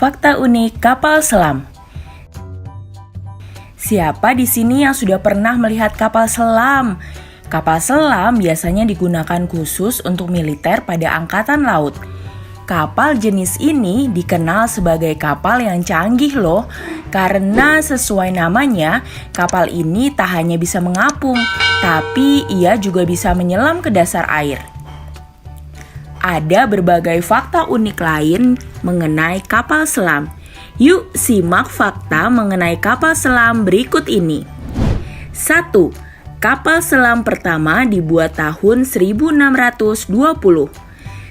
fakta unik kapal selam. Siapa di sini yang sudah pernah melihat kapal selam? Kapal selam biasanya digunakan khusus untuk militer pada angkatan laut. Kapal jenis ini dikenal sebagai kapal yang canggih loh, karena sesuai namanya, kapal ini tak hanya bisa mengapung, tapi ia juga bisa menyelam ke dasar air. Ada berbagai fakta unik lain mengenai kapal selam. Yuk simak fakta mengenai kapal selam berikut ini. 1. Kapal selam pertama dibuat tahun 1620.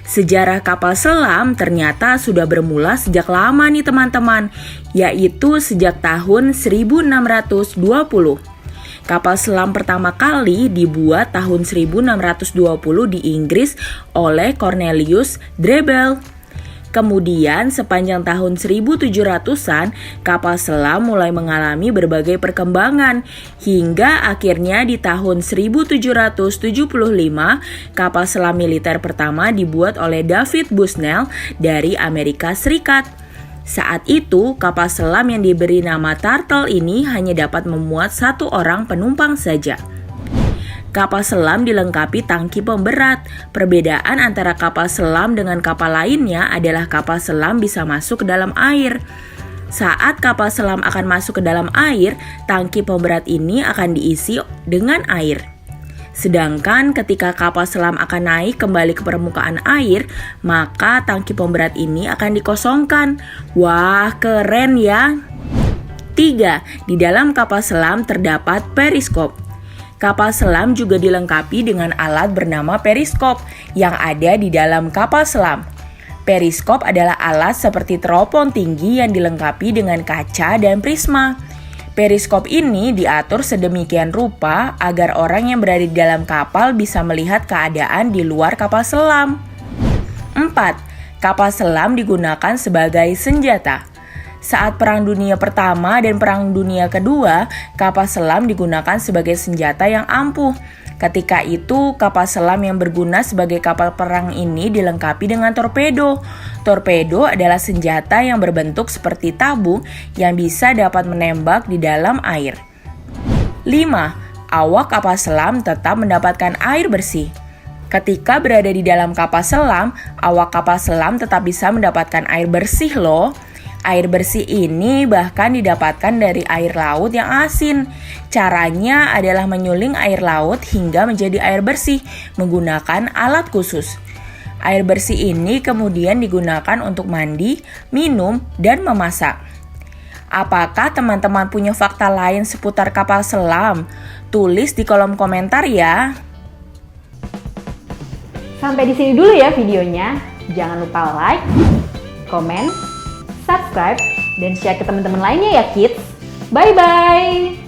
Sejarah kapal selam ternyata sudah bermula sejak lama nih teman-teman, yaitu sejak tahun 1620. Kapal selam pertama kali dibuat tahun 1620 di Inggris oleh Cornelius Drebbel. Kemudian sepanjang tahun 1700-an, kapal selam mulai mengalami berbagai perkembangan. Hingga akhirnya di tahun 1775, kapal selam militer pertama dibuat oleh David Bushnell dari Amerika Serikat. Saat itu, kapal selam yang diberi nama Turtle ini hanya dapat memuat 1 orang penumpang saja. Kapal selam dilengkapi tangki pemberat. Perbedaan antara kapal selam dengan kapal lainnya adalah kapal selam bisa masuk ke dalam air. Saat kapal selam akan masuk ke dalam air, tangki pemberat ini akan diisi dengan air. Sedangkan ketika kapal selam akan naik kembali ke permukaan air, maka tangki pemberat ini akan dikosongkan. Wah, keren ya! 3. Di dalam kapal selam terdapat periskop. Kapal selam juga dilengkapi dengan alat bernama periskop yang ada di dalam kapal selam. Periskop adalah alat seperti teropong tinggi yang dilengkapi dengan kaca dan prisma. Periskop ini diatur sedemikian rupa agar orang yang berada di dalam kapal bisa melihat keadaan di luar kapal selam. 4. Kapal selam digunakan sebagai senjata. Saat Perang Dunia Pertama dan Perang Dunia Kedua, kapal selam digunakan sebagai senjata yang ampuh. Ketika itu, kapal selam yang berguna sebagai kapal perang ini dilengkapi dengan torpedo. Torpedo adalah senjata yang berbentuk seperti tabung yang bisa dapat menembak di dalam air. 5. Awak kapal selam tetap mendapatkan air bersih. Ketika berada di dalam kapal selam, awak kapal selam tetap bisa mendapatkan air bersih loh. Air bersih ini bahkan didapatkan dari air laut yang asin. Caranya adalah menyuling air laut hingga menjadi air bersih menggunakan alat khusus. Air bersih ini kemudian digunakan untuk mandi, minum, dan memasak. Apakah teman-teman punya fakta lain seputar kapal selam? Tulis di kolom komentar ya. Sampai di sini dulu ya videonya. Jangan lupa like, komen, subscribe, dan share ke teman-teman lainnya ya kids. Bye-bye!